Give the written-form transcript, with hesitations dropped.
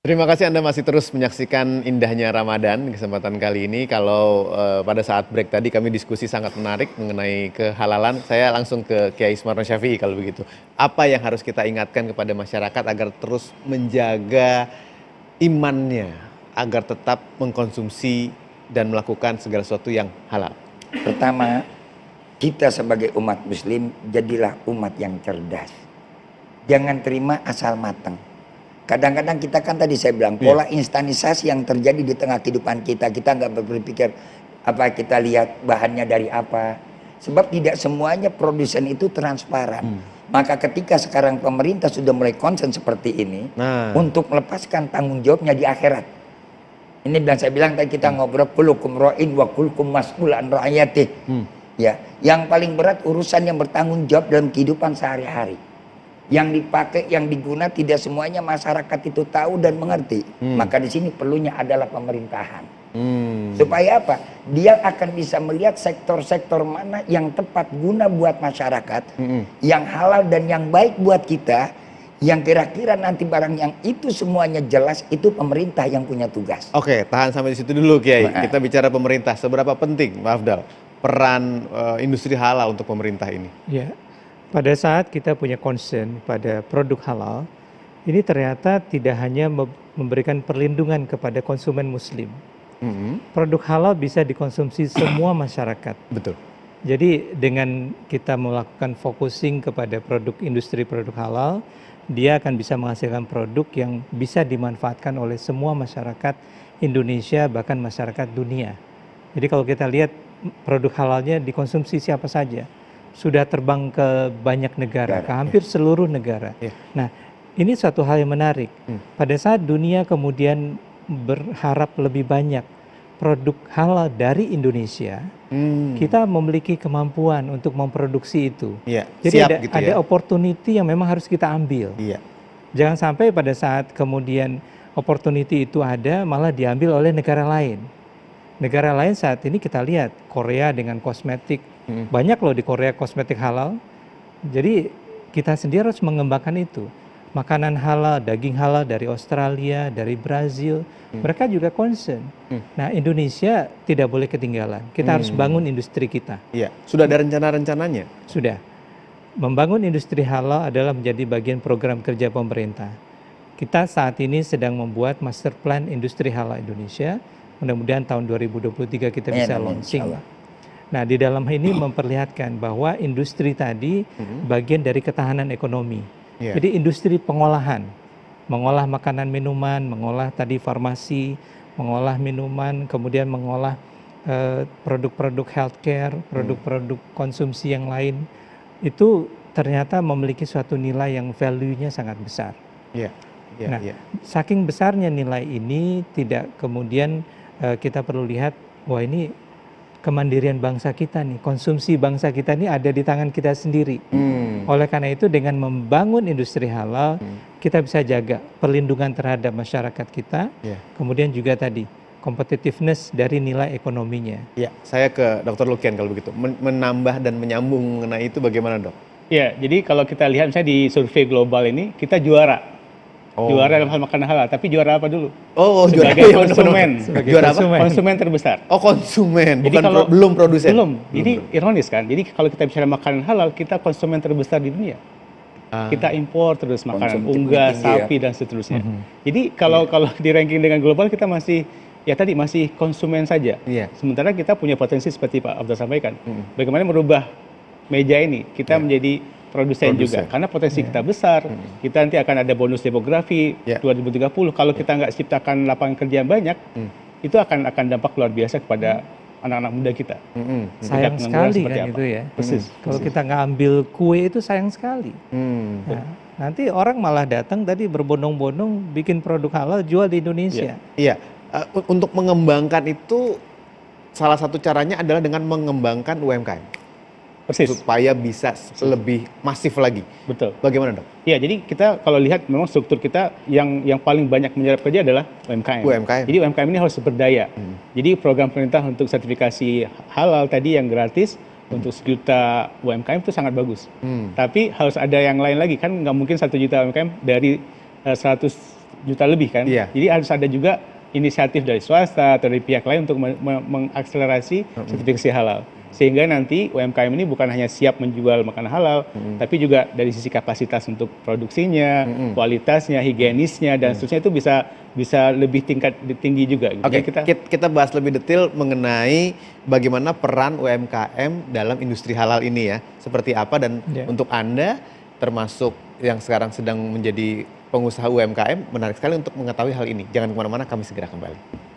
Terima kasih Anda masih terus menyaksikan indahnya Ramadan. Kesempatan kali ini kalau pada saat break tadi kami diskusi sangat menarik mengenai kehalalan. Saya langsung ke Kiai Ismarno Syafi'i kalau begitu. Apa yang harus kita ingatkan kepada masyarakat agar terus menjaga imannya, agar tetap mengkonsumsi dan melakukan segala sesuatu yang halal? Pertama, kita sebagai umat muslim jadilah umat yang cerdas. Jangan terima asal matang. Kadang-kadang kita kan tadi saya bilang pola instanisasi yang terjadi di tengah kehidupan kita nggak berpikir apa kita lihat bahannya dari apa. Sebab tidak semuanya produsen itu transparan. Maka ketika sekarang pemerintah sudah mulai concern seperti ini untuk melepaskan tanggung jawabnya di akhirat. Ini saya bilang tadi kita ngobrol kulukum ra'in wa kulukum mas'ul an ra'iyatih. Ya, yang paling berat urusan yang bertanggung jawab dalam kehidupan sehari-hari. Yang dipakai, yang diguna tidak semuanya masyarakat itu tahu dan mengerti. Maka di sini perlunya adalah pemerintahan. Supaya apa? Dia akan bisa melihat sektor-sektor mana yang tepat guna buat masyarakat, yang halal dan yang baik buat kita, yang kira-kira nanti barang yang itu semuanya jelas, itu pemerintah yang punya tugas. Oke, tahan sampai di situ dulu Kiai. Kita bicara pemerintah. Seberapa penting, Pak Afdal, peran industri halal untuk pemerintah ini? Ya. Pada saat kita punya concern pada produk halal, ini ternyata tidak hanya memberikan perlindungan kepada konsumen muslim. Produk halal bisa dikonsumsi semua masyarakat. Betul. Jadi dengan kita melakukan focusing kepada produk industri produk halal, dia akan bisa menghasilkan produk yang bisa dimanfaatkan oleh semua masyarakat Indonesia, bahkan masyarakat dunia. Jadi kalau kita lihat produk halalnya dikonsumsi siapa saja. Sudah terbang ke banyak negara, ke hampir seluruh negara. Nah, ini suatu hal yang menarik. Pada saat dunia kemudian berharap lebih banyak produk halal dari Indonesia, kita memiliki kemampuan untuk memproduksi itu. Jadi siap ada opportunity yang memang harus kita ambil. Jangan sampai pada saat kemudian opportunity itu ada, malah diambil oleh negara lain. Negara lain saat ini kita lihat, Korea dengan kosmetik, banyak loh di Korea kosmetik halal. Jadi kita sendiri harus mengembangkan itu. Makanan halal, daging halal dari Australia, dari Brazil, mereka juga concern. Nah, Indonesia tidak boleh ketinggalan. Kita harus bangun industri kita. Sudah ada rencana-rencananya? Sudah. Membangun industri halal adalah menjadi bagian program kerja pemerintah. Kita saat ini sedang membuat master plan industri halal Indonesia. Mudah-mudahan tahun 2023 kita bisa launching. Nah, di dalam ini memperlihatkan bahwa industri tadi bagian dari ketahanan ekonomi. Jadi industri pengolahan, mengolah makanan minuman, mengolah tadi farmasi, mengolah minuman, kemudian mengolah produk-produk healthcare, produk-produk konsumsi yang lain, itu ternyata memiliki suatu nilai yang value-nya sangat besar. Nah, saking besarnya nilai ini tidak kemudian kita perlu lihat, wah ini kemandirian bangsa kita nih, konsumsi bangsa kita ini ada di tangan kita sendiri. Oleh karena itu dengan membangun industri halal, kita bisa jaga perlindungan terhadap masyarakat kita, kemudian juga tadi competitiveness dari nilai ekonominya. Saya ke Dr. Lukian kalau begitu, menambah dan menyambung mengenai itu bagaimana dok? Jadi kalau kita lihat misalnya di survei global ini, kita juara. Juara dalam hal makanan halal, tapi juara apa dulu? Sebagai konsumen. Juara apa? Konsumen terbesar. Konsumen, jadi bukan belum produsen. Jadi ironis kan. Jadi kalau kita bicara makanan halal, kita konsumen terbesar di dunia. Kita impor terus makanan unggas, sapi dan seterusnya. Jadi kalau di ranking dengan global kita masih masih konsumen saja. Sementara kita punya potensi seperti Pak Afdal sampaikan. Bagaimana merubah meja ini kita menjadi produsen juga, karena potensi kita besar. Kita nanti akan ada bonus demografi 2030. Kalau kita nggak ciptakan lapangan kerja yang banyak, itu akan dampak luar biasa kepada anak-anak muda kita. Sayang sekali kan itu ya. Kalau kita nggak ambil kue itu sayang sekali. Nah, nanti orang malah datang tadi berbondong-bondong bikin produk halal jual di Indonesia. Untuk mengembangkan itu salah satu caranya adalah dengan mengembangkan UMKM. Supaya bisa lebih masif lagi. Betul. Bagaimana dok? Jadi kita kalau lihat memang struktur kita yang paling banyak menyerap kerja adalah UMKM. Jadi UMKM ini harus berdaya. Jadi program pemerintah untuk sertifikasi halal tadi yang gratis untuk 1 juta UMKM itu sangat bagus. Tapi harus ada yang lain lagi, kan nggak mungkin 1 juta UMKM dari 100 juta lebih kan. Iya. Jadi harus ada juga inisiatif dari swasta atau dari pihak lain untuk mengakselerasi sertifikasi halal. Sehingga nanti UMKM ini bukan hanya siap menjual makanan halal, tapi juga dari sisi kapasitas untuk produksinya, kualitasnya, higienisnya, dan seterusnya itu bisa lebih tinggi juga. Gitu. Oke, kita bahas lebih detail mengenai bagaimana peran UMKM dalam industri halal ini ya. Seperti apa dan untuk Anda termasuk yang sekarang sedang menjadi pengusaha UMKM, menarik sekali untuk mengetahui hal ini. Jangan kemana-mana, kami segera kembali.